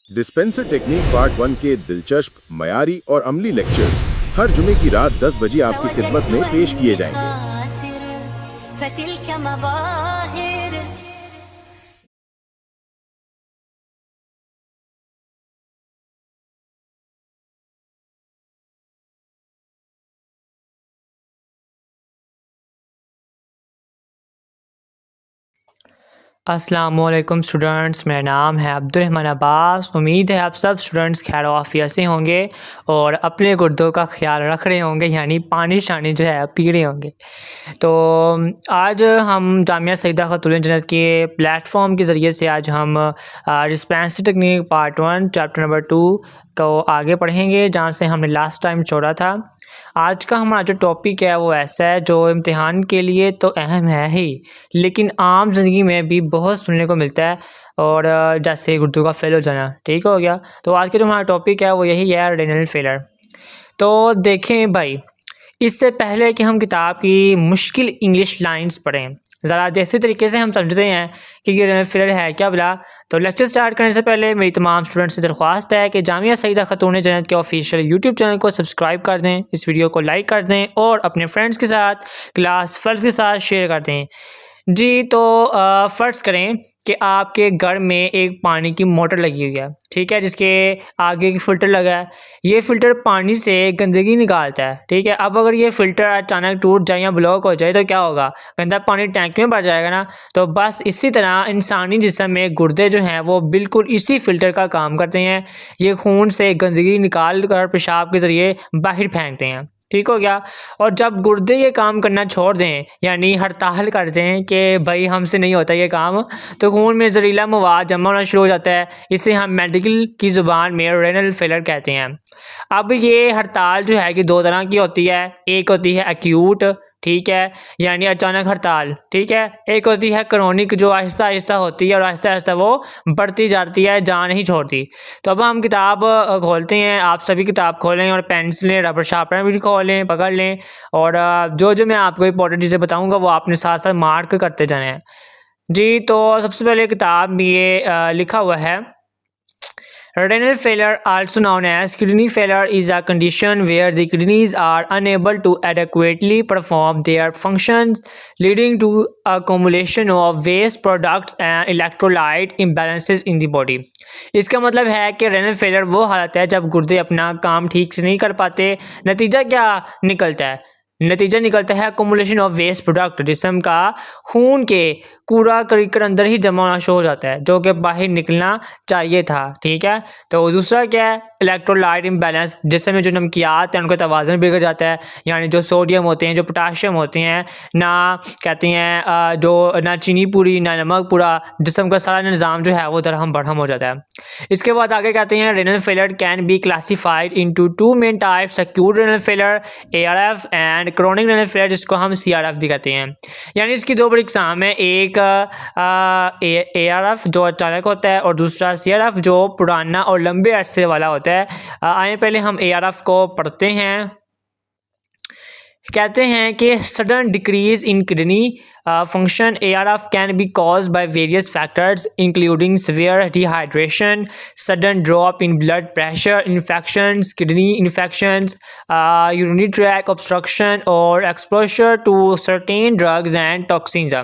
Dispenser technique part 1 के दिलचस्प, मयारी और अमली लेक्चर्स हर जुमे की रात 10 बजे आपकी खिदमत में पेश किए जाएंगे। अस्सलामुअलैकुम स्टूडेंट्स, मेरा नाम है अब्दुर्रहमान अब्बास। उम्मीद है आप सब स्टूडेंट्स खैर आफियत से होंगे और अपने गुर्दों का ख्याल रख रहे होंगे, यानी पानी शानी जो है पी रहे होंगे। तो आज हम जामिया सईदा ख़ातून जन्नत के प्लेटफॉर्म के ज़रिए से आज हम dispensary technique part 1 chapter number 2 को आगे पढ़ेंगे, जहाँ से हमने लास्ट टाइम छोड़ा था। आज का हमारा जो टॉपिक है वो ऐसा है जो इम्तिहान के लिए तो अहम है ही, लेकिन आम ज़िंदगी में भी बहुत सुनने को मिलता है, और जैसे उर्दू का फेल हो जाना। ठीक हो गया। तो आज का जो हमारा टॉपिक है वो यही है, रेनल फेलर। तो देखें भाई, इससे पहले कि हम किताब की मुश्किल इंग्लिश लाइंस पढ़ें, ज़रा जैसे तरीके से हम समझते हैं कि ये रेनल फेलर है क्या भला। तो लेक्चर स्टार्ट करने से पहले मेरी तमाम स्टूडेंट्स से दरख्वास्त है कि जामिया सईदा ख़ातून जन्नत के ऑफिशियल यूट्यूब चैनल को सब्सक्राइब कर दें, इस वीडियो को लाइक कर दें और अपने फ्रेंड्स के साथ, क्लास फर्स्ट के साथ शेयर कर दें। जी, तो फ़र्ज़ करें कि आपके घर में एक पानी की मोटर लगी हुई है, ठीक है, जिसके आगे की फ़िल्टर लगा है। ये फ़िल्टर पानी से गंदगी निकालता है, ठीक है। अब अगर ये फ़िल्टर अचानक टूट जाए या ब्लॉक हो जाए तो क्या होगा? गंदा पानी टैंक में भर जाएगा ना। तो बस इसी तरह इंसानी जिस्म में गुर्दे जो हैं वो बिल्कुल इसी फ़िल्टर का काम करते हैं। ये खून से गंदगी निकाल कर पेशाब के ज़रिए बाहर फेंकते हैं। ठीक हो गया। और जब गुर्दे ये काम करना छोड़ दें, यानी हड़ताल कर दें कि भाई हमसे नहीं होता ये काम, तो खून में जहरीला मवाद जमा होना शुरू हो जाता है। इसे हम मेडिकल की ज़ुबान में रेनल फेलर कहते हैं। अब ये हड़ताल जो है कि दो तरह की होती है। एक होती है एक्यूट, ठीक है, यानी अचानक हड़ताल, ठीक है। एक होती है क्रोनिक, जो आहिस्ता आहिस्ता होती है और आहिस्ता आहिस्ता वो बढ़ती जाती है, जान नहीं छोड़ती। तो अब हम किताब खोलते हैं, आप सभी किताब खोलें और पेंसिल लें, रबर शार्पनर भी खोलें, पकड़ लें, और जो जो मैं आपको इंपॉर्टेंट चीज़ें बताऊँगा वो आपने साथ साथ मार्क करते जाने हैं। जी, तो सबसे पहले किताब में ये लिखा हुआ है, renal failure, also known as kidney failure, is a condition where the kidneys are unable to adequately perform their functions, leading to accumulation of waste products and electrolyte imbalances in the body. इसका मतलब है कि renal failure वो हालत है जब गुर्दे अपना काम ठीक से नहीं कर पाते। नतीजा क्या निकलता है? नतीजा निकलता है अकोमुलेशन ऑफ वेस्ट प्रोडक्ट। जिस्म का खून के कूड़ा करीकर अंदर ही जमा होना शुरू हो जाता है, जो कि बाहर निकलना चाहिए था, ठीक है। तो दूसरा क्या है? Electrolyte imbalance. जिसम में जो नमकियात हैं उनका तवाज़ुन बिगड़ जाता है, यानी जो सोडियम होते हैं, जो पोटाशियम होते हैं, ना कहते हैं जो ना चीनी पूरी ना नमक पूरा, जिस्म का सारा निज़ाम जो है वो दरहम बरहम हो जाता है। इसके बाद आगे कहते हैं renal failure can be classified into two main types, acute renal failure ARF and chronic renal failure, जिसको हम CRF भी कहते हैं। यानी इसकी दो बड़ी इकसाम है, एक ARF जो अचानक होता है और दूसरा CRF जो पुराना और लंबे अरसे वाला होता है। आइए पहले हम ARF को पढ़ते हैं। कहते हैं कि sudden decrease in kidney function ARF can be caused by various factors including severe dehydration, sudden drop in blood pressure, infections, kidney infections, urinary tract obstruction और exposure to certain drugs and toxins.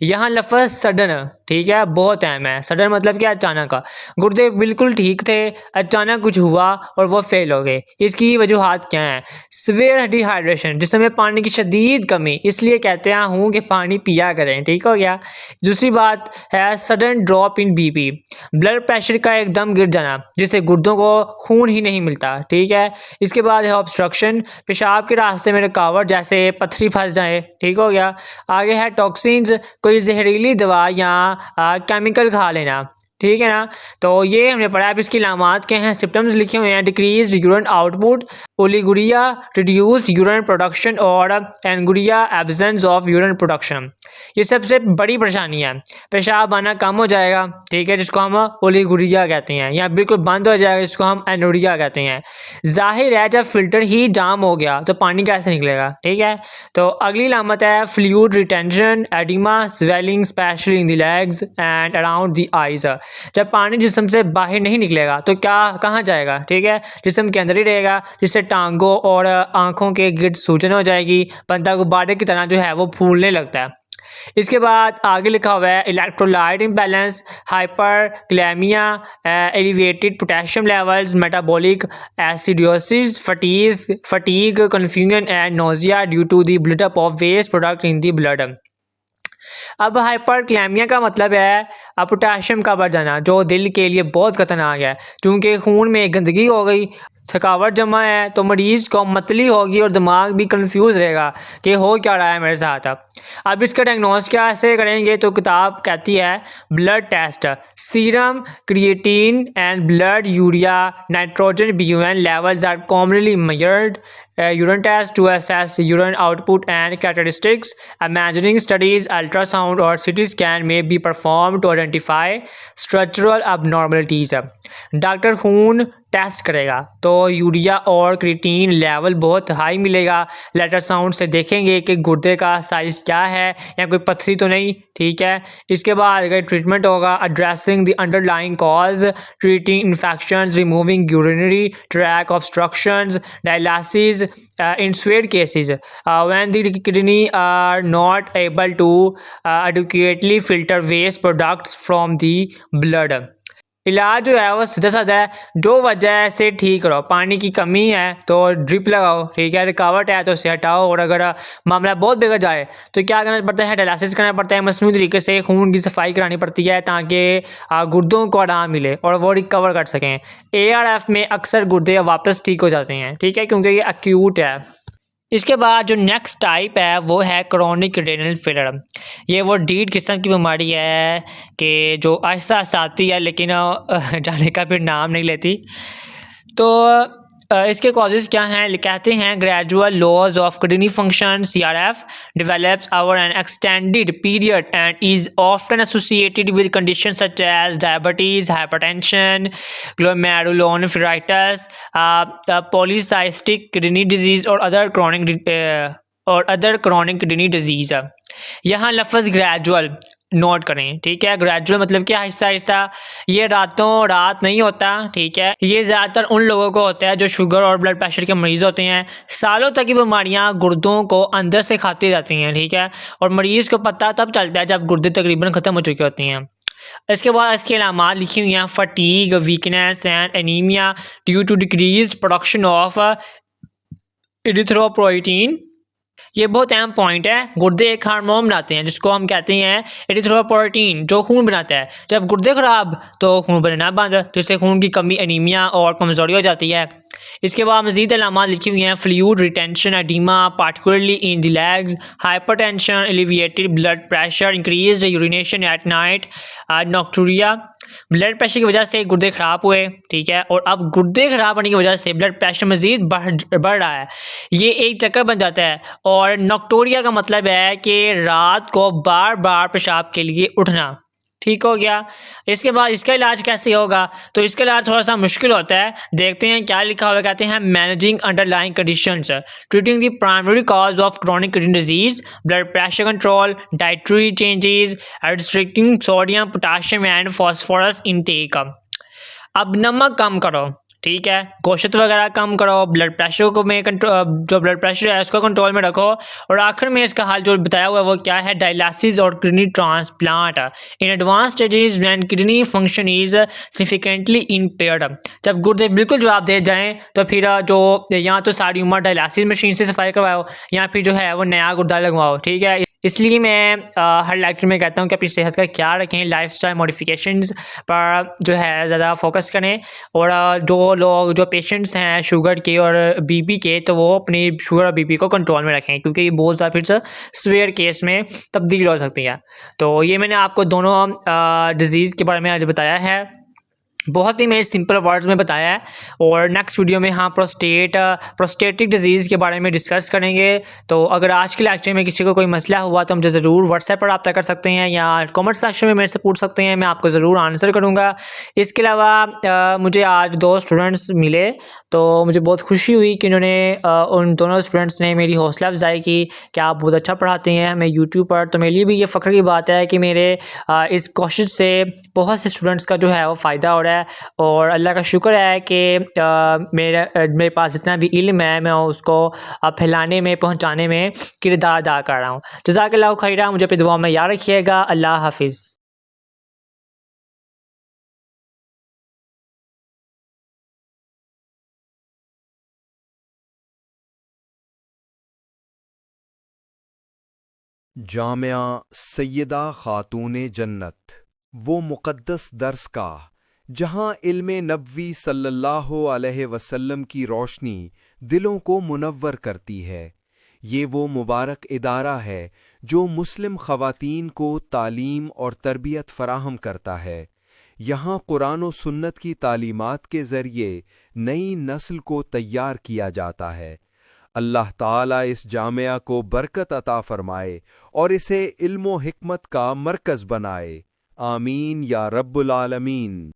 यहाँ लफ्ज़ sudden, ठीक है, बहुत अहम है। Sudden मतलब क्या? अचानक। गुर्दे बिल्कुल ठीक थे, अचानक कुछ हुआ और वो फेल हो गए। इसकी वजूहात क्या हैं? सीवियर डिहाइड्रेशन, जिसमें पानी की शदीद कमी, इसलिए कहते हैं हूँ कि पानी पिया करें, ठीक हो गया। दूसरी बात है सडन ड्रॉप इन BP, ब्लड प्रेशर का एकदम गिर जाना, जिससे गुर्दों को खून ही नहीं मिलता, ठीक है। इसके बाद है ऑब्स्ट्रक्शन, पेशाब के रास्ते में रुकावट, जैसे पत्थरी फंस जाए, ठीक हो गया। आगे है टॉक्सिन्स, कोई जहरीली दवा या केमिकल खा लेना, ठीक है ना। तो ये हमने पढ़ा। अब इसकी अलामात क्या हैं? सिम्टम्स लिखे हुए हैं, decrease urine output, oliguria reduced urine production और एनगुरिया एब्सेंस ऑफ यूरिन प्रोडक्शन। ये सबसे बड़ी परेशानी है, पेशाब आना कम हो जाएगा, ठीक है, जिसको हम ओलिगुरिया कहते हैं, या बिल्कुल बंद हो जाएगा जिसको हम एनोरिया कहते हैं। जाहिर है जब फिल्टर ही जाम हो गया तो पानी कैसे निकलेगा, ठीक है। तो अगली लामत है fluid retention, oedema, swelling specially in the legs and around the eyes. जब पानी जिस्म से बाहर नहीं निकलेगा तो क्या कहाँ जाएगा, ठीक है, जिस्म के अंदर ही रहेगा, जिससे टांगों और आंखों के गिर्द सूजन हो जाएगी, बंदा गुब्बारे की तरह जो है वो फूलने लगता है। इसके बाद आगे लिखा हुआ है electrolyte imbalance, hyperkalaemia, elevated potassium levels, metabolic acidosis, fatigue, confusion and nausea due to the buildup of waste product in the blood. अब हाइपरक्लेमिया का मतलब है पोटाशियम का बढ़ जाना, जो दिल के लिए बहुत खतरनाक है, क्योंकि खून में गंदगी हो गई, थकावट जमा है, तो मरीज़ को मतली होगी और दिमाग भी कंफ्यूज रहेगा कि हो क्या रहा है मेरे साथ। अब इसका डायग्नोस क्या ऐसे करेंगे, तो किताब कहती है blood test, serum creatine and blood urea nitrogen BUN levels are commonly measured, urine test to assess urine output and characteristics. Imagining studies, ultrasound or CT scan may be performed to identify structural abnormalities. Doctor खून test करेगा तो urea और creatine level बहुत high मिलेगा। Ultrasound से देखेंगे कि गुर्दे का साइज क्या है या कोई पथरी तो नहीं, ठीक है। इसके बाद अगर ट्रीटमेंट होगा, addressing the underlying cause, treating infections, removing urinary track obstructions, dialysis in severe cases when the kidney are not able to adequately filter waste products from the blood. इलाज जो है वो सीधा साधा है, जो वजह से ठीक करो। पानी की कमी है तो ड्रिप लगाओ, ठीक है, रुकावट है तो उसे हटाओ, और अगर मामला बहुत बिगड़ जाए तो क्या करना पड़ता है, डायलिसिस करना पड़ता है, मसनूई तरीके से खून की सफाई करानी पड़ती है ताकि गुर्दों को आराम मिले और वो रिकवर कर सकें। ARF में अक्सर गुर्दे वापस ठीक हो जाते हैं, ठीक है, क्योंकि ये एक्यूट है। इसके बाद जो नेक्स्ट टाइप है वो है क्रोनिक रेनल फेलियर। ये वो डीड किस्म की बीमारी है कि जो आहिस्ता आहिस्ता आती है लेकिन जाने का फिर नाम नहीं लेती। तो इसके कॉजेज़ क्या हैं, कहते हैं gradual loss of kidney function CRF develops over an extended period and is often associated with conditions such as diabetes, hypertension, glomerulonephritis, polycystic kidney disease or other chronic kidney disease। यहाँ लफ्ज़ gradual note करें, ठीक है। Gradual मतलब कि आहिस्ता आहिस्ता, ये रातों रात नहीं होता, ठीक है। ये ज़्यादातर उन लोगों को होता है जो शुगर और ब्लड प्रेशर के मरीज़ होते हैं। सालों तक की बीमारियां गुर्दों को अंदर से खाती जाती हैं, ठीक है, और मरीज़ को पता तब चलता है जब गुर्दे तकरीबन ख़त्म हो चुकी होती हैं। इसके बाद इसके अलामात लिखी हुई हैं fatigue, weakness and anaemia due to decreased production of erythropoietin. ये बहुत अहम पॉइंट है। गुर्दे एक हार्मोन बनाते हैं जिसको हम कहते हैं एरिथ्रोपोइटिन, जो खून बनाता है। जब गुर्दे खराब तो खून बनना बंद, जिससे खून की कमी, एनीमिया और कमज़ोरी हो जाती है। इसके बाद मज़ीद अलामात लिखी हुई हैं fluid retention, oedema particularly in the legs, hypertension, elevated blood pressure, increased urination at night, nocturia. Blood pressure की वजह से गुर्दे ख़राब हुए, ठीक है, और अब गुर्दे ख़राब होने की वजह से ब्लड प्रेशर मज़ीद बढ़ रहा है। ये एक चक्कर बन जाता है। और नॉक्टोरिया का मतलब है कि रात को बार बार पेशाब के लिए उठना, ठीक हो गया। इसके बाद इसका इलाज कैसे होगा, तो इसका इलाज थोड़ा सा मुश्किल होता है। देखते हैं क्या लिखा हुआ, कहते हैं managing underlying conditions, treating the primary cause of chronic kidney disease, blood pressure control, dietary changes, restricting sodium, potassium and phosphorus intake. अब नमक कम करो, ठीक है, गोश्त वगैरह कम करो, ब्लड प्रेशर को में जो ब्लड प्रेशर है उसको कंट्रोल में रखो, और आखिर में इसका हाल जो बताया हुआ है वो क्या है, डायलिसिस और kidney transplant in advance stages when kidney function is significantly impaired. जब गुर्दे बिल्कुल जवाब दे जाएं तो फिर जो या तो सारी उम्र डायलिसिस मशीन से सफाई करवाओ या फिर जो है वो नया गुर्दा लगवाओ, ठीक है। इसलिए मैं हर लेक्चर में कहता हूँ कि अपनी सेहत का ख्याल रखें, लाइफस्टाइल मॉडिफिकेशंस पर जो है ज़्यादा फोकस करें, और जो पेशेंट्स हैं शुगर के और बीपी के, तो वो अपनी शुगर और बीपी को कंट्रोल में रखें, क्योंकि ये बहुत ज़्यादा फिर से सीवियर केस में तब्दील हो सकती है। तो ये मैंने आपको दोनों डिज़ीज़ के बारे में आज बताया है। बहुत ही मेरे सिंपल वर्ड्स में बताया है। और नेक्स्ट वीडियो में हाँ प्रोस्टेटिक डिजीज़ के बारे में डिस्कस करेंगे। तो अगर आज के लेक्चर में किसी को कोई मसला हुआ तो मुझे ज़रूर व्हाट्सएप पर रब्ता कर सकते हैं या कमेंट सेक्शन में मेरे से पूछ सकते हैं, मैं आपको ज़रूर आंसर करूँगा। इसके अलावा मुझे आज 2 स्टूडेंट्स मिले तो मुझे बहुत खुशी हुई कि उन दोनों स्टूडेंट्स ने मेरी हौसला अफ़ज़ाई की कि आप बहुत अच्छा पढ़ाते हैं हमें यूट्यूब पर। तो मेरे लिए भी ये फ़ख्र की बात है कि मेरे इस कोशिश से बहुत से स्टूडेंट्स का जो है वो फ़ायदा हो रहा है। और अल्लाह का शुक्र है कि मेरे पास जितना भी इल्म है मैं उसको फैलाने में, पहुँचाने में किरदार अदा कर रहा हूँ। जज़ाकल्लाहु खैरा, मुझे अपनी दुआ में याद रखिएगा। अल्लाह हाफ़िज़। जामिया सैयदा खातून जन्नत, वो मुक़द्दस दर्सगाह जहाँ इल्मे नबवी सल्लल्लाहु अलैहि वसल्लम की रोशनी दिलों को मुनव्वर करती है। ये वो मुबारक इदारा है जो मुस्लिम ख़वातीन को तालीम और तरबियत फ़राहम करता है। यहाँ कुरान व सुन्नत की तालीमात के ज़रिए नई नस्ल को तैयार किया जाता है। अल्लाह ताला इस जामिया को बरकत अता फरमाए और इसे इल्म व हिकमत का मरकज़ बनाए। आमीन या रब्बुल आलमीन।